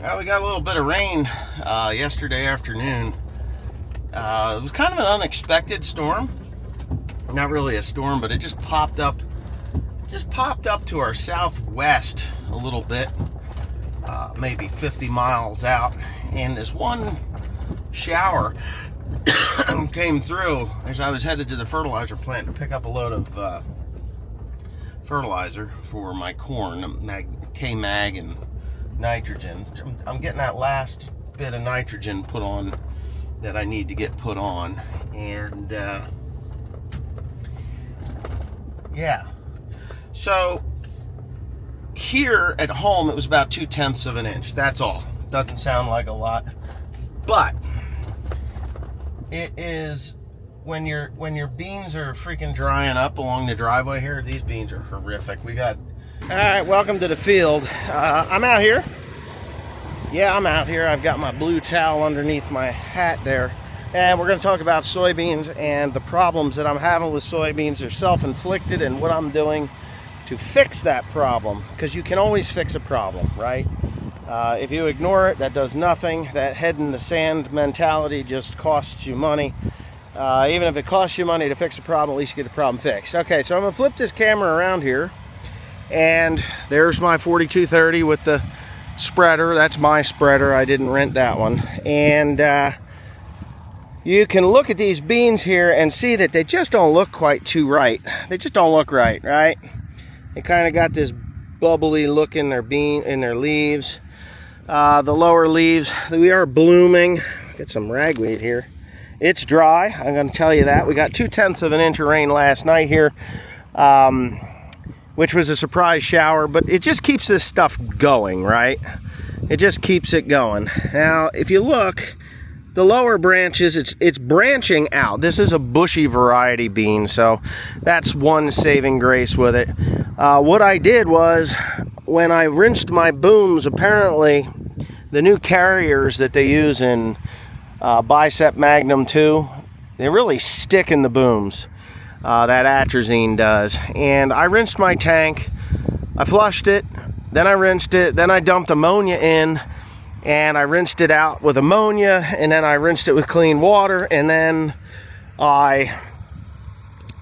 Well, we got a little bit of rain yesterday afternoon. It was kind of an unexpected storm. Not really a storm, but it just popped up to our southwest a little bit, maybe 50 miles out. And this one shower came through as I was headed to the fertilizer plant to pick up a load of fertilizer for my corn, K-Mag and nitrogen. I'm getting that last bit of nitrogen put on that I need to get put on. And yeah, so here at home it was about 2/10 of an inch. That's all. Doesn't sound like a lot, but it is when your beans are freaking drying up along the driveway here. These beans are horrific. All right, welcome to the field. I'm out here. Yeah, I'm out here. I've got my blue towel underneath my hat there. And we're going to talk about soybeans and the problems that I'm having with soybeans. They're self-inflicted, and what I'm doing to fix that problem. Because you can always fix a problem, right? If you ignore it, that does nothing. That head in the sand mentality just costs you money. Even if it costs you money to fix a problem, at least you get the problem fixed. Okay, so I'm going to flip this camera around here. And there's my 4230 with the spreader. That's my spreader. I didn't rent that one. And you can look at these beans here and see that they just don't look quite too right. They just don't look right? They kind of got this bubbly look in their their leaves. The lower leaves, we are blooming. Get some ragweed here. It's dry, I'm going to tell you that. We got 2/10 of an inch of rain last night here, which was a surprise shower, but it just keeps this stuff going, right? It just keeps it going. Now, if you look, the lower branches, it's branching out. This is a bushy variety bean, so that's one saving grace with it. What I did was, when I rinsed my booms, apparently the new carriers that they use in Bicep Magnum 2, they really stick in the booms. That atrazine does. And I rinsed my tank, I flushed it, then I rinsed it, then I dumped ammonia in, and I rinsed it out with ammonia, and then I rinsed it with clean water, and then I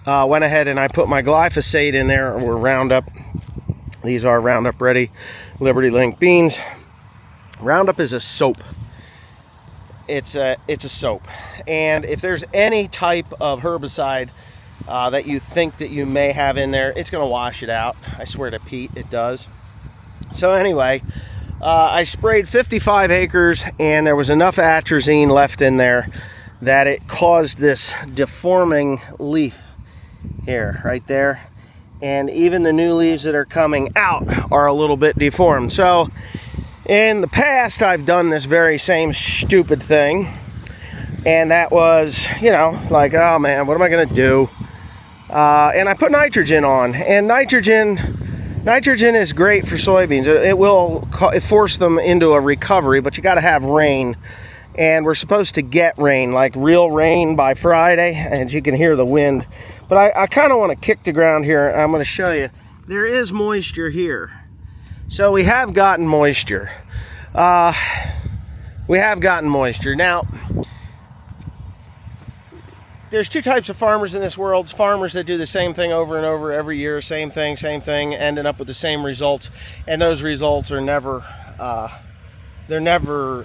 went ahead and I put my glyphosate in there, or Roundup. These are Roundup Ready Liberty Link beans. Roundup is a soap. It's a soap. And if there's any type of herbicide that you think that you may have in there, it's going to wash it out. I swear to Pete, it does. So anyway, I sprayed 55 acres, and there was enough atrazine left in there that it caused this deforming leaf here, right there. And even the new leaves that are coming out are a little bit deformed. So in the past, I've done this very same stupid thing. And that was, like, oh man, what am I going to do? And I put nitrogen on. And nitrogen is great for soybeans. It will force them into a recovery, but you got to have rain. And we're supposed to get rain, like real rain, by Friday. And you can hear the wind. But I kind of want to kick the ground here. I'm going to show you. There is moisture here. So we have gotten moisture. Now, there's two types of farmers in this world. Farmers that do the same thing over and over every year, same thing, ending up with the same results, and those results are never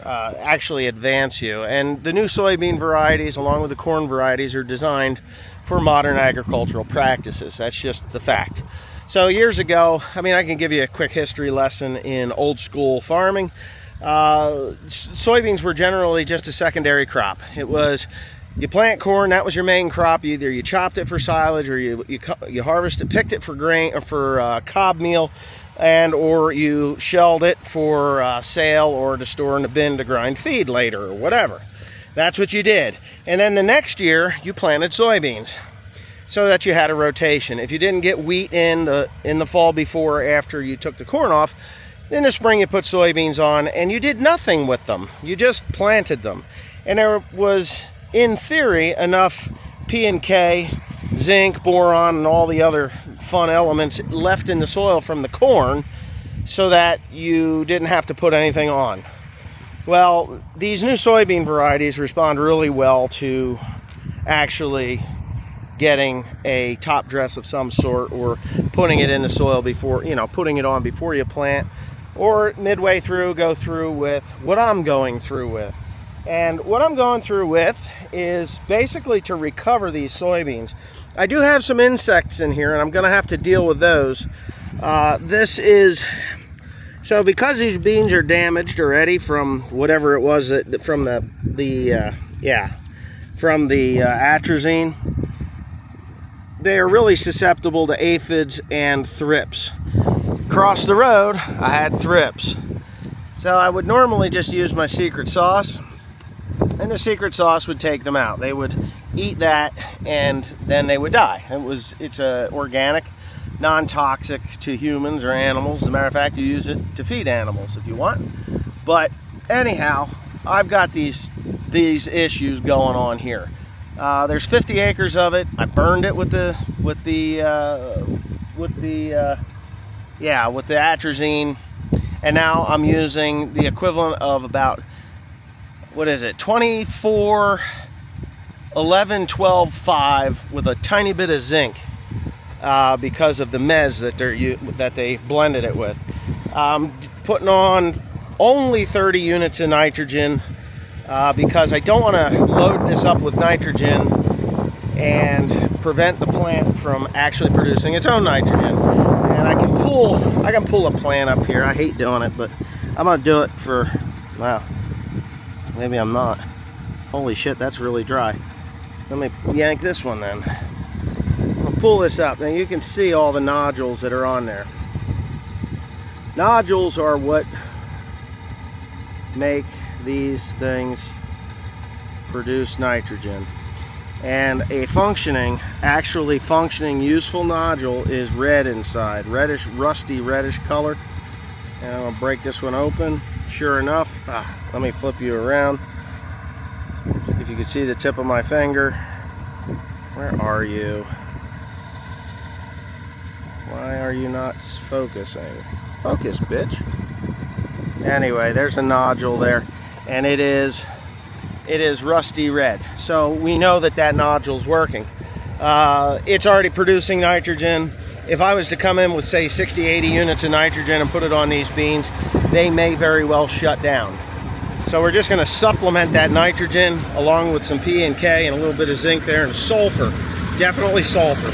actually advance you. And the new soybean varieties, along with the corn varieties, are designed for modern agricultural practices. That's just the fact. So years ago, I can give you a quick history lesson in old school farming. Soybeans were generally just a secondary crop. It was, you plant corn, that was your main crop. Either you chopped it for silage, or you harvested, picked it for grain, or for cob meal, or you shelled it for sale, or to store in a bin to grind feed later, or whatever. That's what you did. And then the next year, you planted soybeans, so that you had a rotation. If you didn't get wheat in the fall before or after you took the corn off, in the spring you put soybeans on, and you did nothing with them. You just planted them. And there was, in theory, enough P and K, zinc, boron, and all the other fun elements left in the soil from the corn so that you didn't have to put anything on. Well, these new soybean varieties respond really well to actually getting a top dress of some sort, or putting it in the soil before, putting it on before you plant, or midway through, go through with what I'm going through with. And what I'm going through with is basically to recover these soybeans. I do have some insects in here, and I'm going to have to deal with those. So because these beans are damaged already from whatever it was from the atrazine, they are really susceptible to aphids and thrips. Across the road, I had thrips. So I would normally just use my secret sauce, and the secret sauce would take them out. They would eat that, and then they would die. It's organic, non-toxic to humans or animals. As a matter of fact, you use it to feed animals if you want. But anyhow, I've got these issues going on here. There's 50 acres of it. I burned it with the atrazine, and now I'm using the equivalent of about, 24, 11, 12, 5 with a tiny bit of zinc, because of the mez that they blended it with. Putting on only 30 units of nitrogen, because I don't want to load this up with nitrogen and prevent the plant from actually producing its own nitrogen. And I can pull a plant up here. I hate doing it, but I'm gonna do it for, wow, maybe I'm not. Holy shit, that's really dry. Let me yank this one then. I'll pull this up. Now you can see all the nodules that are on there. Nodules are what make these things produce nitrogen. And a actually functioning, useful nodule is red inside. Reddish, rusty reddish color. And I'm gonna break this one open. Sure enough, let me flip you around. If you can see the tip of my finger. Where are you? Why are you not focusing? Focus, bitch. Anyway, there's a nodule there, and it is rusty red. So we know that nodule's working. It's already producing nitrogen. If I was to come in with, say, 60, 80 units of nitrogen and put it on these beans, they may very well shut down. So we're just going to supplement that nitrogen along with some P and K and a little bit of zinc there, and sulfur. Definitely sulfur.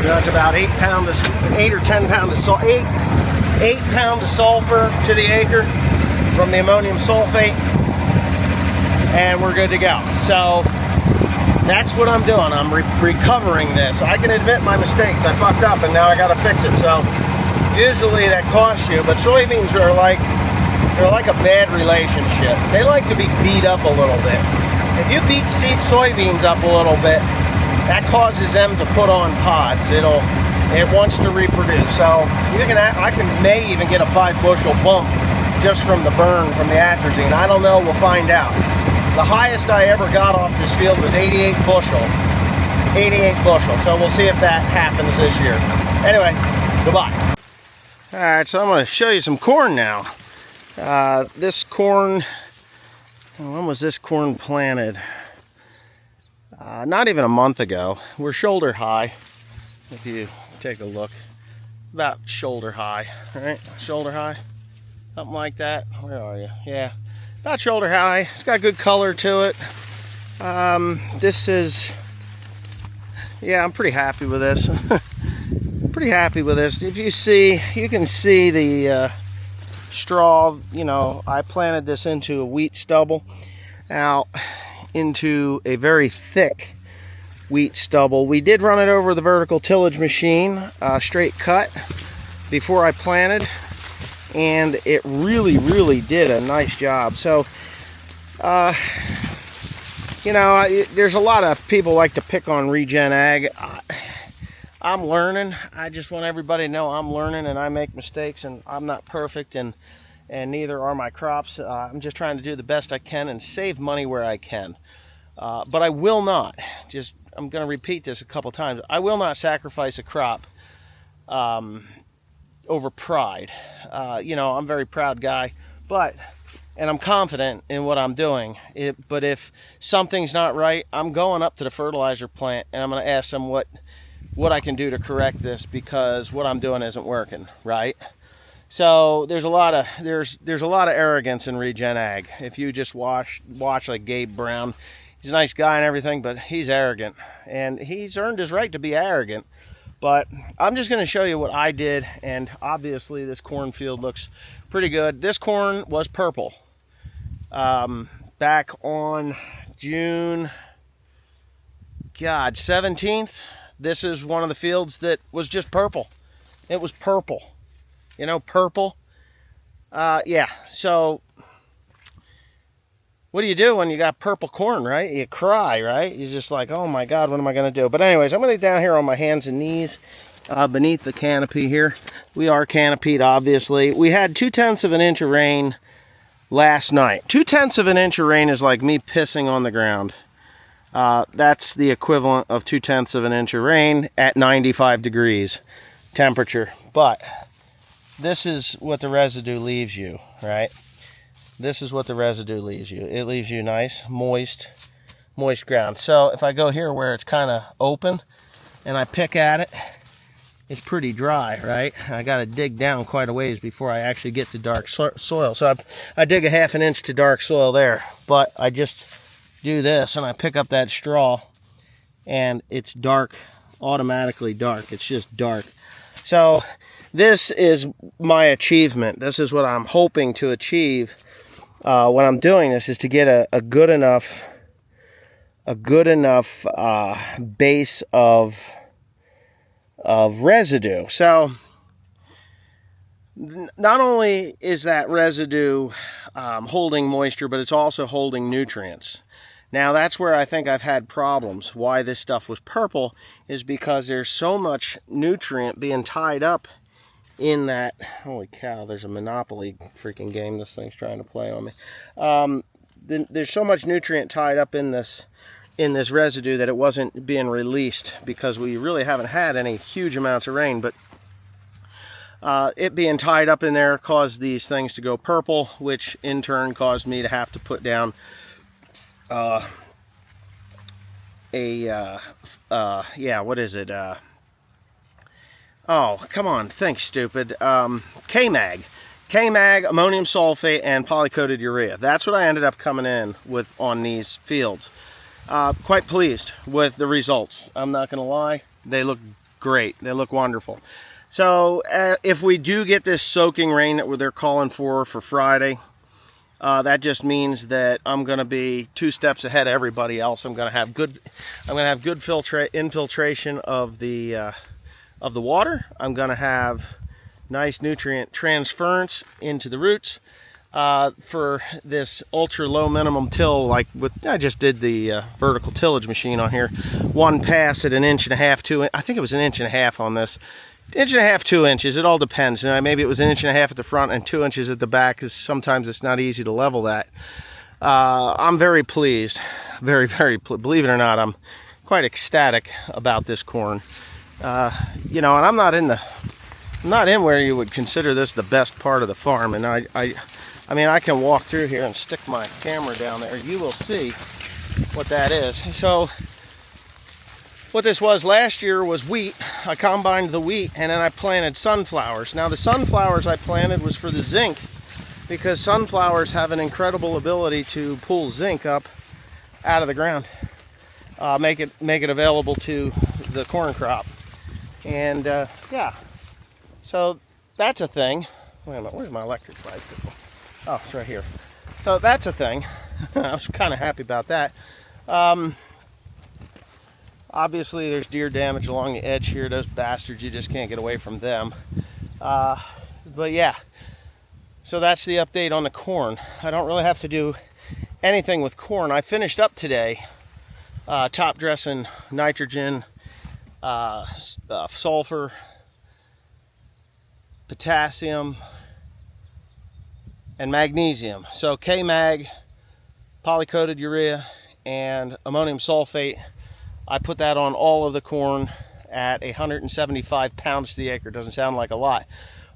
It's about 8 or 10 pounds of sulfur. 8 pounds of sulfur to the acre from the ammonium sulfate, and we're good to go. So that's what I'm doing. I'm recovering this. I can admit my mistakes. I fucked up, and now I got to fix it. So usually that costs you, but soybeans are like a bad relationship. They like to be beat up a little bit. If you beat soybeans up a little bit, that causes them to put on pods. It wants to reproduce. So I may even get a 5 bushel bump just from the burn from the atrazine. I don't know. We'll find out. The highest I ever got off this field was 88 bushel. 88 bushel. So we'll see if that happens this year. Anyway, goodbye. All right, so I'm going to show you some corn now. This corn, when was this corn planted? Not even a month ago. We're shoulder high. If you take a look, about shoulder high, right? Shoulder high, something like that. Where are you? Yeah, about shoulder high. It's got good color to it. This is, yeah, I'm pretty happy with this. Pretty happy with this. If you see, you can see the straw. I planted this into a wheat stubble, out into a very thick wheat stubble. We did run it over the vertical tillage machine, straight cut, before I planted, and it really did a nice job. So there's a lot of people like to pick on regen ag. I'm learning. I just want everybody to know I'm learning, and I make mistakes, and I'm not perfect, and neither are my crops. I'm just trying to do the best I can and save money where I can. But I will not, I'm going to repeat this a couple times, I will not sacrifice a crop over pride. I'm a very proud guy, but and I'm confident in what I'm doing. But if something's not right, I'm going up to the fertilizer plant and I'm going to ask them what I can do to correct this, because what I'm doing isn't working, right? So there's a lot of arrogance in regen ag. If you just watch like Gabe Brown, he's a nice guy and everything, but he's arrogant, and he's earned his right to be arrogant. But I'm just going to show you what I did, and obviously this cornfield looks pretty good. This corn was purple back on June 17th. This is one of the fields that was just purple. It was purple. You know, purple. Yeah, so what do you do when you got purple corn, right? You cry, right? You're just like, oh my God, what am I going to do? But anyways, I'm going to get down here on my hands and knees beneath the canopy here. We are canopied, obviously. We had 2/10 of an inch of rain last night. 2/10 of an inch of rain is like me pissing on the ground. That's the equivalent of 2/10 of an inch of rain at 95 degrees temperature. But this is what the residue leaves you, right? This is what the residue leaves you. It leaves you nice, moist ground. So if I go here where it's kind of open and I pick at it, it's pretty dry, right? I got to dig down quite a ways before I actually get to dark soil. So I dig a 1/2 inch to dark soil there, but I just do this and I pick up that straw and it's dark, automatically dark. It's just dark. So this is my achievement. This is what I'm hoping to achieve when I'm doing this, is to get a good enough base of residue. So not only is that residue holding moisture, but it's also holding nutrients. Now that's where I think I've had problems. Why this stuff was purple is because there's so much nutrient being tied up in that. Holy cow, there's a Monopoly freaking game this thing's trying to play on me. There's so much nutrient tied up in this residue that it wasn't being released, because we really haven't had any huge amounts of rain. But it being tied up in there caused these things to go purple, which in turn caused me to have to put down what is it? Oh, come on, think, stupid. K-Mag, ammonium sulfate, and polycoated urea. That's what I ended up coming in with on these fields. Quite pleased with the results. I'm not going to lie. They look great. They look wonderful. So if we do get this soaking rain that they're calling for Friday, that just means that I'm going to be 2 steps ahead of everybody else. I'm going to have good infiltration of the water. I'm going to have nice nutrient transference into the roots for this ultra low minimum till. Like I just did the vertical tillage machine on here. One pass at 1.5 inches, 2. I think it was 1.5 inches on this. 1.5 inches, 2 inches. It all depends. Maybe it was 1.5 inches at the front and 2 inches at the back, because sometimes it's not easy to level that. I'm very pleased. Very, very pleased. Believe it or not, I'm quite ecstatic about this corn. You know, and I'm not in where you would consider this the best part of the farm. And I mean, I can walk through here and stick my camera down there. You will see what that is. So what this was last year was wheat. I combined the wheat and then I planted sunflowers. Now the sunflowers I planted was for the zinc, because sunflowers have an incredible ability to pull zinc up out of the ground, make it available to the corn crop. And yeah, so that's a thing. Wait a minute, where's my electric bike? Oh, it's right here. So that's a thing. I was kind of happy about that. Obviously there's deer damage along the edge here. Those bastards, you just can't get away from them. But yeah, so that's the update on the corn. I don't really have to do anything with corn. I finished up today top dressing nitrogen, sulfur, potassium, and magnesium. So K-Mag, polycoated urea, and ammonium sulfate. I put that on all of the corn at 175 pounds to the acre. Doesn't sound like a lot,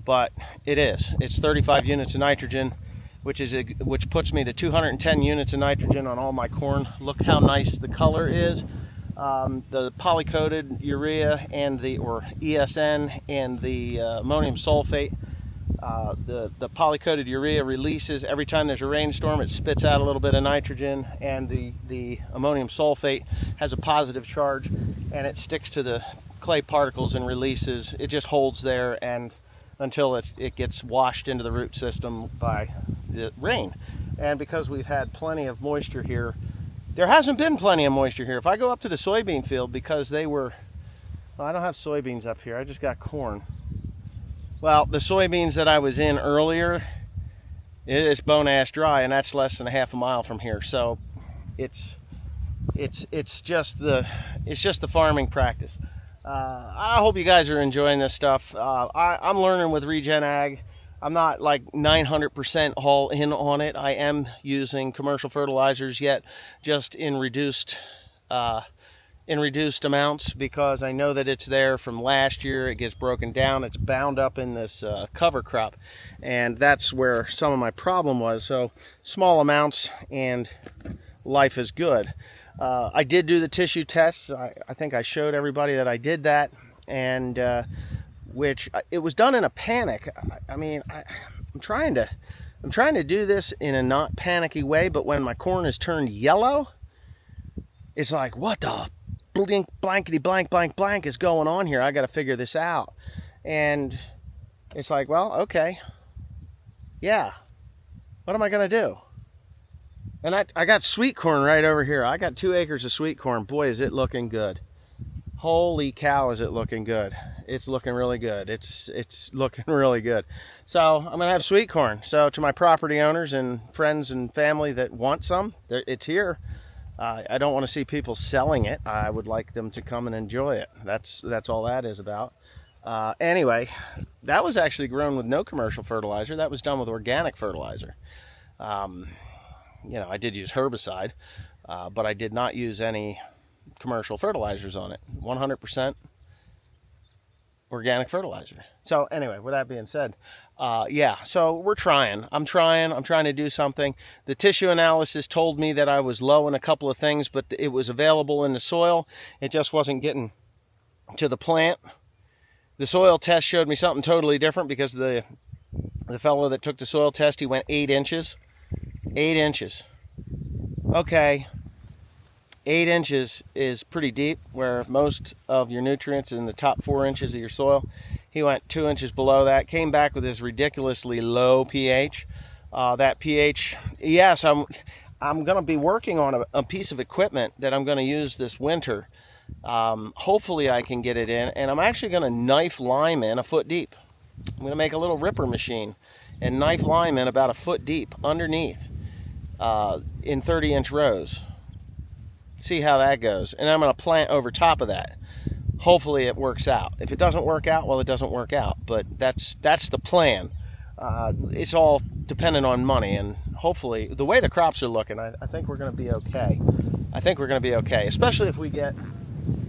but it is. It's 35 units of nitrogen which puts me to 210 units of nitrogen on all my corn. Look how nice the color is. The polycoated urea and or ESN and the ammonium sulfate. The polycoated urea releases every time there's a rainstorm. It spits out a little bit of nitrogen, and the ammonium sulfate has a positive charge, and it sticks to the clay particles and releases. It just holds there and until it gets washed into the root system by the rain. And because we've had plenty of moisture here, there hasn't been plenty of moisture here. If I go up to the soybean field, because they were, well, I don't have soybeans up here, I just got corn. Well, the soybeans that I was in earlier, it's bone ash dry, and that's less than a half a mile from here. So it's just the farming practice. I hope you guys are enjoying this stuff. I'm learning with Regen Ag. I'm not like 900% all in on it. I am using commercial fertilizers yet, just in reduced amounts, because I know that it's there from last year. It gets broken down. It's bound up in this cover crop, and that's where some of my problem was. So small amounts and life is good. I did do the tissue tests. I think I showed everybody that I did that, and which it was done in a panic. I mean, I'm trying to do this in a not panicky way, but when my corn is turned yellow, it's like, what the blankety blank is going on here? I got to figure this out. And it's like, well, okay, yeah, what am I gonna do? And I got sweet corn right over here. I got 2 acres of sweet corn. Boy, is it looking good. Holy cow, is it looking good. It's looking really good. It's looking really good. So I'm gonna have sweet corn. So to my property owners and friends and family that want some, it's here. I don't want to see people selling it. I would like them to come and enjoy it. That's all that is about. Anyway, that was actually grown with no commercial fertilizer. That was done with organic fertilizer. You know, I did use herbicide, but I did not use any commercial fertilizers on it. 100% organic fertilizer. So anyway, with that being said, yeah, so we're trying. I'm trying to do something. The tissue analysis told me that I was low in a couple of things, but it was available in the soil. It just wasn't getting to the plant. The soil test showed me something totally different, because the fellow that took the soil test, he went 8 inches. 8 inches. Okay. 8 inches is pretty deep, where most of your nutrients in the top 4 inches of your soil. He went 2 inches below that, came back with this ridiculously low pH. That pH, yes, I'm going to be working on a piece of equipment that I'm going to use this winter. Hopefully I can get it in, and I'm actually going to knife lime in 1 foot deep. I'm going to make a little ripper machine and knife lime in about 1 foot deep underneath in 30-inch rows. See how that goes. And I'm going to plant over top of that. Hopefully it works out. If it doesn't work out, well, it doesn't work out. But that's the plan. It's all dependent on money, and hopefully the way the crops are looking, I think we're going to be okay. I think we're going to be okay, especially if we get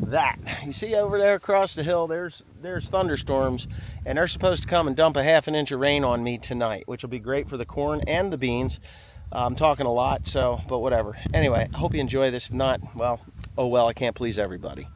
that. You see over there across the hill, there's thunderstorms, and they're supposed to come and dump a 1/2 inch of rain on me tonight, which will be great for the corn and the beans. I'm talking a lot, so, but whatever. Anyway, I hope you enjoy this. If not, well, oh well, I can't please everybody.